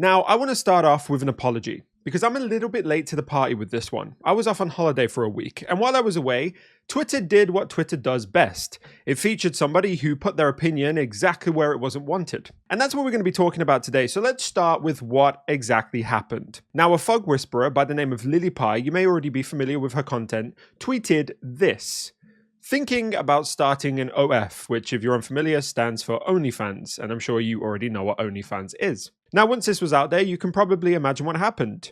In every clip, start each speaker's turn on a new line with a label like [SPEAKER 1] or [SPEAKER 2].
[SPEAKER 1] Now, I want to start off with an apology because I'm a little bit late to the party with this one. I was off on holiday for a week, and while I was away, Twitter did what Twitter does best. It featured somebody who put their opinion exactly where it wasn't wanted. And that's what we're going to be talking about today, so let's start with what exactly happened. Now, a fog whisperer by the name of Lily Pie, you may already be familiar with her content, tweeted this. Thinking about starting an OF, which if you're unfamiliar stands for OnlyFans, and I'm sure you already know what OnlyFans is. Now, once this was out there, you can probably imagine what happened.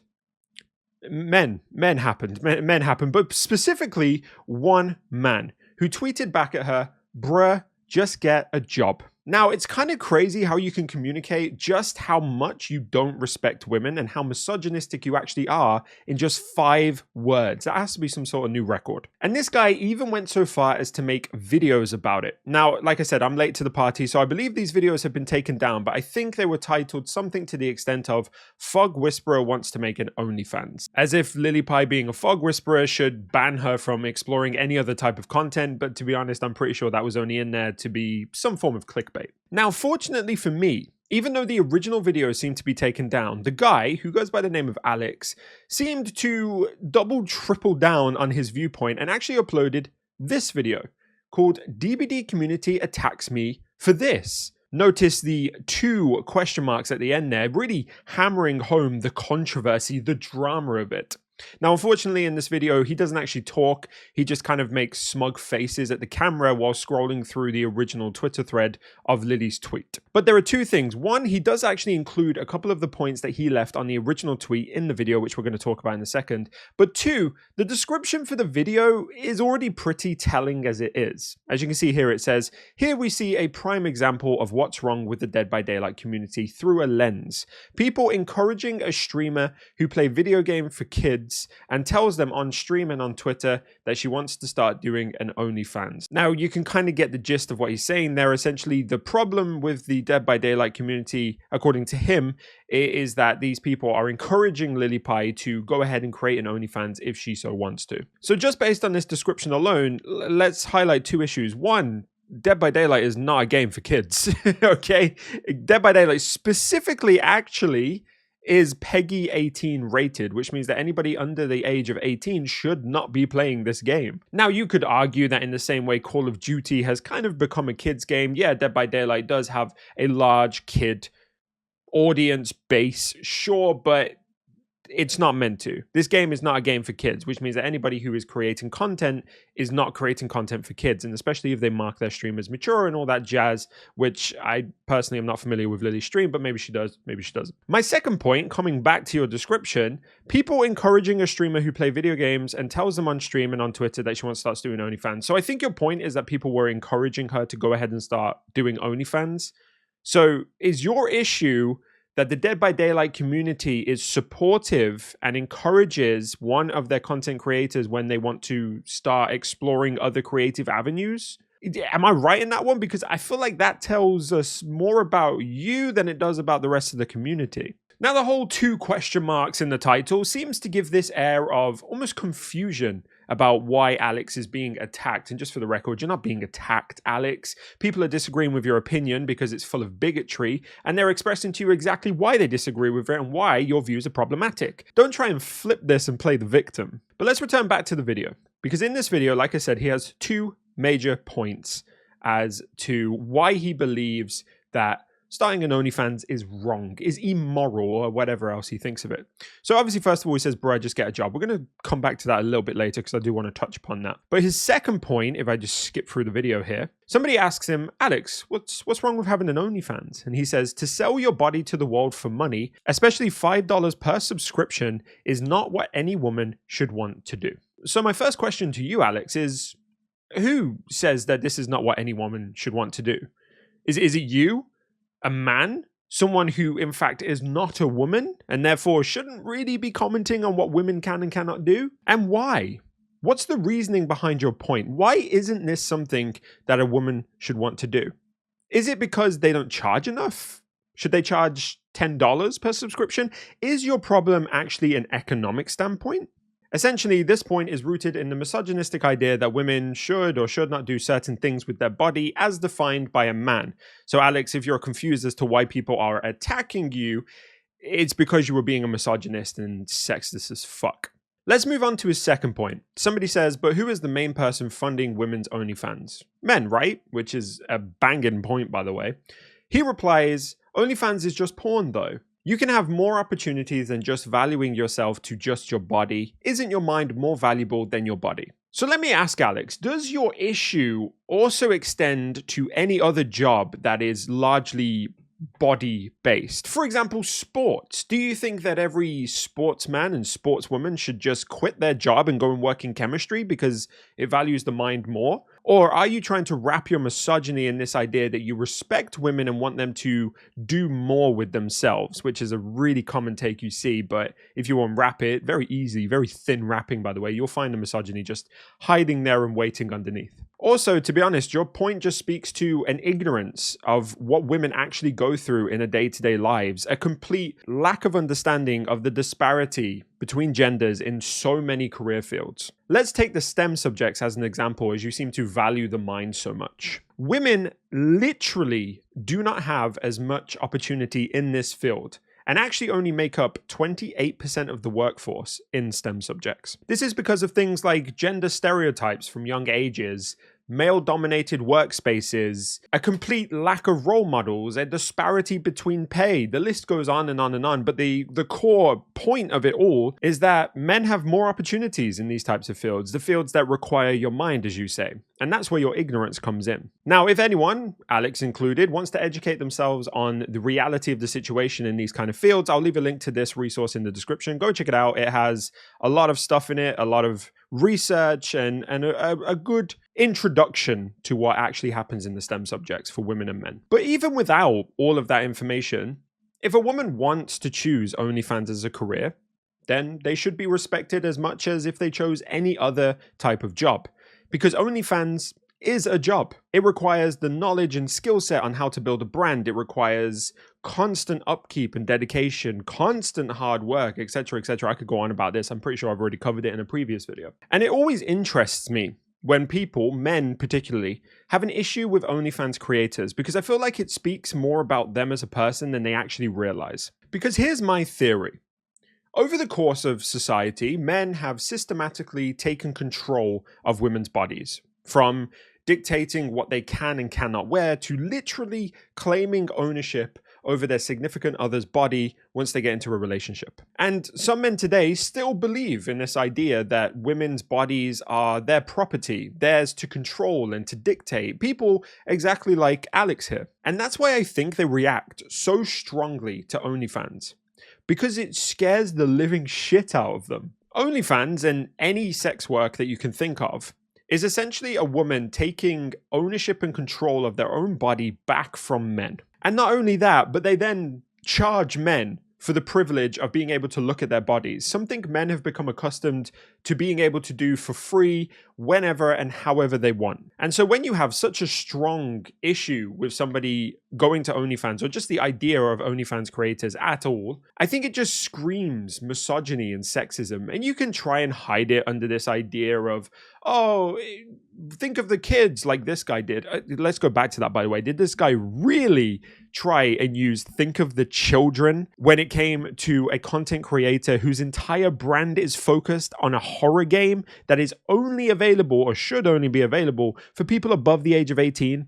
[SPEAKER 1] Men happened, but specifically one man who tweeted back at her, "Bruh, just get a job." Now, it's kind of crazy how you can communicate just how much you don't respect women and how misogynistic you actually are in just 5 words. That has to be some sort of new record. And this guy even went so far as to make videos about it. Now, like I said, I'm late to the party, so I believe these videos have been taken down, but I think they were titled something to the extent of Fog Whisperer Wants to Make an OnlyFans. As if Lily Pie being a fog whisperer should ban her from exploring any other type of content, but to be honest, I'm pretty sure that was only in there to be some form of clickbait. Now, fortunately for me, even though the original video seemed to be taken down, the guy, who goes by the name of Alex, seemed to triple down on his viewpoint and actually uploaded this video called "DBD Community Attacks Me for This." Notice the 2 question marks at the end there, really hammering home the controversy, the drama of it. Now, unfortunately, in this video, he doesn't actually talk. He just kind of makes smug faces at the camera while scrolling through the original Twitter thread of Lily's tweet. But there are 2 things. One, he does actually include a couple of the points that he left on the original tweet in the video, which we're going to talk about in a second. But 2, the description for the video is already pretty telling as it is. As you can see here, it says, "Here we see a prime example of what's wrong with the Dead by Daylight community through a lens. People encouraging a streamer who play video game for kids and tells them on stream and on Twitter that she wants to start doing an OnlyFans." Now, you can kind of get the gist of what he's saying there. Essentially, the problem with the Dead by Daylight community, according to him, is that these people are encouraging Lily Pie to go ahead and create an OnlyFans if she so wants to. So just based on this description alone, let's highlight 2 issues. One, Dead by Daylight is not a game for kids, okay? Dead by Daylight specifically actually is PEGI 18 rated, which means that anybody under the age of 18 should not be playing this game. Now, you could argue that in the same way Call of Duty has kind of become a kid's game, yeah, Dead by Daylight does have a large kid audience base, sure, but it's not meant to. This game is not a game for kids, which means that anybody who is creating content is not creating content for kids, and especially if they mark their stream as mature and all that jazz, which I personally am not familiar with Lily's stream, but maybe she does, maybe she doesn't. My second point, coming back to your description, people encouraging a streamer who play video games and tells them on stream and on Twitter that she wants to start doing OnlyFans. So I think your point is that people were encouraging her to go ahead and start doing OnlyFans. So is your issue that the Dead by Daylight community is supportive and encourages one of their content creators when they want to start exploring other creative avenues? Am I right in that one? Because I feel like that tells us more about you than it does about the rest of the community. Now, the whole 2 question marks in the title seems to give this air of almost confusion about why Alex is being attacked. And just for the record, you're not being attacked, Alex. People are disagreeing with your opinion because it's full of bigotry, and they're expressing to you exactly why they disagree with it and why your views are problematic. Don't try and flip this and play the victim. But let's return back to the video, because in this video, like I said, he has 2 major points as to why he believes that starting an OnlyFans is wrong, is immoral, or whatever else he thinks of it. So obviously, first of all, he says, "Bro, just get a job." We're going to come back to that a little bit later because I do want to touch upon that. But his second point, if I just skip through the video here, somebody asks him, "Alex, what's wrong with having an OnlyFans?" And he says, "To sell your body to the world for money, especially $5 per subscription, is not what any woman should want to do." So my first question to you, Alex, is who says that this is not what any woman should want to do? Is it you? A man? Someone who, in fact, is not a woman and therefore shouldn't really be commenting on what women can and cannot do? And why? What's the reasoning behind your point? Why isn't this something that a woman should want to do? Is it because they don't charge enough? Should they charge $10 per subscription? Is your problem actually an economic standpoint? Essentially, this point is rooted in the misogynistic idea that women should or should not do certain things with their body as defined by a man. So Alex, if you're confused as to why people are attacking you, it's because you were being a misogynist and sexist as fuck. Let's move on to his second point. Somebody says, but who is the main person funding women's OnlyFans? Men, right? Which is a banging point, by the way. He replies, OnlyFans is just porn, though. You can have more opportunities than just valuing yourself to just your body. Isn't your mind more valuable than your body? So let me ask Alex, does your issue also extend to any other job that is largely body-based? For example, sports. Do you think that every sportsman and sportswoman should just quit their job and go and work in chemistry because it values the mind more? Or are you trying to wrap your misogyny in this idea that you respect women and want them to do more with themselves, which is a really common take you see, but if you unwrap it, very easy, very thin wrapping, by the way, you'll find the misogyny just hiding there and waiting underneath. Also, to be honest, your point just speaks to an ignorance of what women actually go through in their day-to-day lives, a complete lack of understanding of the disparity between genders in so many career fields. Let's take the STEM subjects as an example, as you seem to value the mind so much. Women literally do not have as much opportunity in this field, and actually only make up 28% of the workforce in STEM subjects. This is because of things like gender stereotypes from young ages, male-dominated workspaces, a complete lack of role models, a disparity between pay. The list goes on and on and on, but the core point of it all is that men have more opportunities in these types of fields, the fields that require your mind, as you say. And that's where your ignorance comes in. Now, if anyone, Alex included, wants to educate themselves on the reality of the situation in these kind of fields, I'll leave a link to this resource in the description. Go check it out. It has a lot of stuff in it, a lot of research and a good introduction to what actually happens in the STEM subjects for women and men. But even without all of that information, if a woman wants to choose OnlyFans as a career, then they should be respected as much as if they chose any other type of job. Because OnlyFans is a job. It requires the knowledge and skill set on how to build a brand. It requires constant upkeep and dedication, constant hard work, etc., etc. I could go on about this. I'm pretty sure I've already covered it in a previous video. And it always interests me when people, men particularly, have an issue with OnlyFans creators, because I feel like it speaks more about them as a person than they actually realize. Because here's my theory. Over the course of society, men have systematically taken control of women's bodies, from dictating what they can and cannot wear to literally claiming ownership over their significant other's body once they get into a relationship. And some men today still believe in this idea that women's bodies are their property, theirs to control and to dictate. People exactly like Alex here. And that's why I think they react so strongly to OnlyFans, because it scares the living shit out of them. OnlyFans and any sex work that you can think of is essentially a woman taking ownership and control of their own body back from men. And not only that, but they then charge men for the privilege of being able to look at their bodies, something men have become accustomed to being able to do for free whenever and however they want. And so when you have such a strong issue with somebody going to OnlyFans, or just the idea of OnlyFans creators at all, I think it just screams misogyny and sexism. And you can try and hide it under this idea of, oh, think of the kids like this guy did. Let's go back to that, by the way. Did this guy really try and use think of the children when it came to a content creator whose entire brand is focused on a horror game that is only available, or should only be available, for people above the age of 18?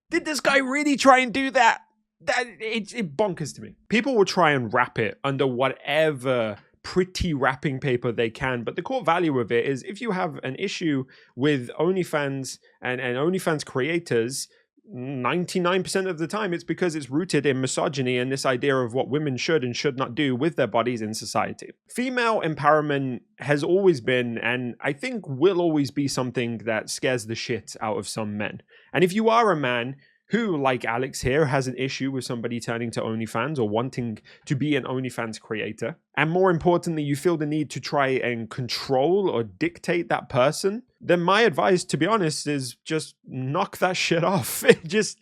[SPEAKER 1] Did this guy really try and do that? It bonkers to me. People will try and wrap it under whatever pretty wrapping paper they can, but the core value of it is, if you have an issue with OnlyFans and OnlyFans creators, 99% of the time it's because it's rooted in misogyny and this idea of what women should and should not do with their bodies in society. Female empowerment has always been, and I think will always be, something that scares the shit out of some men. And if you are a man who, like Alex here, has an issue with somebody turning to OnlyFans or wanting to be an OnlyFans creator, and more importantly, you feel the need to try and control or dictate that person, then my advice, to be honest, is just knock that shit off. just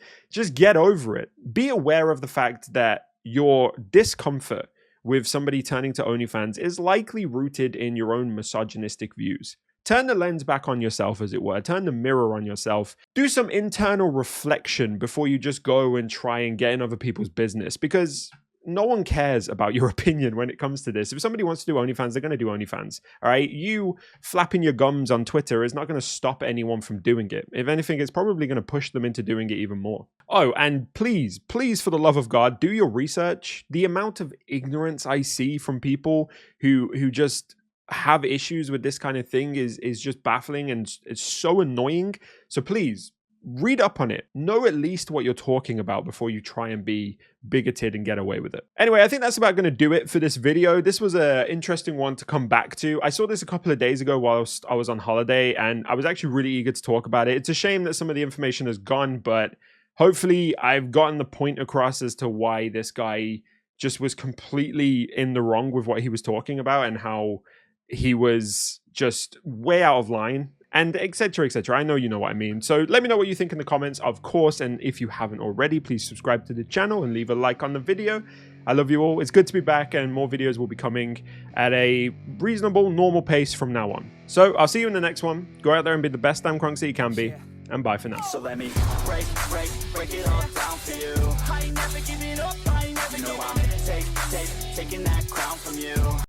[SPEAKER 1] get over it. Be aware of the fact that your discomfort with somebody turning to OnlyFans is likely rooted in your own misogynistic views. Turn the lens back on yourself, as it were. Turn the mirror on yourself. Do some internal reflection before you just go and try and get in other people's business. Because no one cares about your opinion when it comes to this. If somebody wants to do OnlyFans, they're going to do OnlyFans. All right. You flapping your gums on Twitter is not going to stop anyone from doing it. If anything, it's probably going to push them into doing it even more. Oh, and please, for the love of God, do your research. The amount of ignorance I see from people who just have issues with this kind of thing is just baffling, and it's so annoying. So please read up on it. Know at least what you're talking about before you try and be bigoted and get away with it. Anyway, I think that's about going to do it for this video. This was an interesting one to come back to. I saw this a couple of days ago while I was on holiday, and I was actually really eager to talk about it. It's a shame that some of the information is gone, but hopefully I've gotten the point across as to why this guy just was completely in the wrong with what he was talking about, and how he was just way out of line, and etc, etc. I know you know what I mean. So let me know what you think in the comments, of course. And if you haven't already, please subscribe to the channel and leave a like on the video. I love you all. It's good to be back, and more videos will be coming at a reasonable, normal pace from now on. So I'll see you in the next one. Go out there and be the best damn crunks that you can be. And bye for now.
[SPEAKER 2] So let me break it all down for you. I ain't never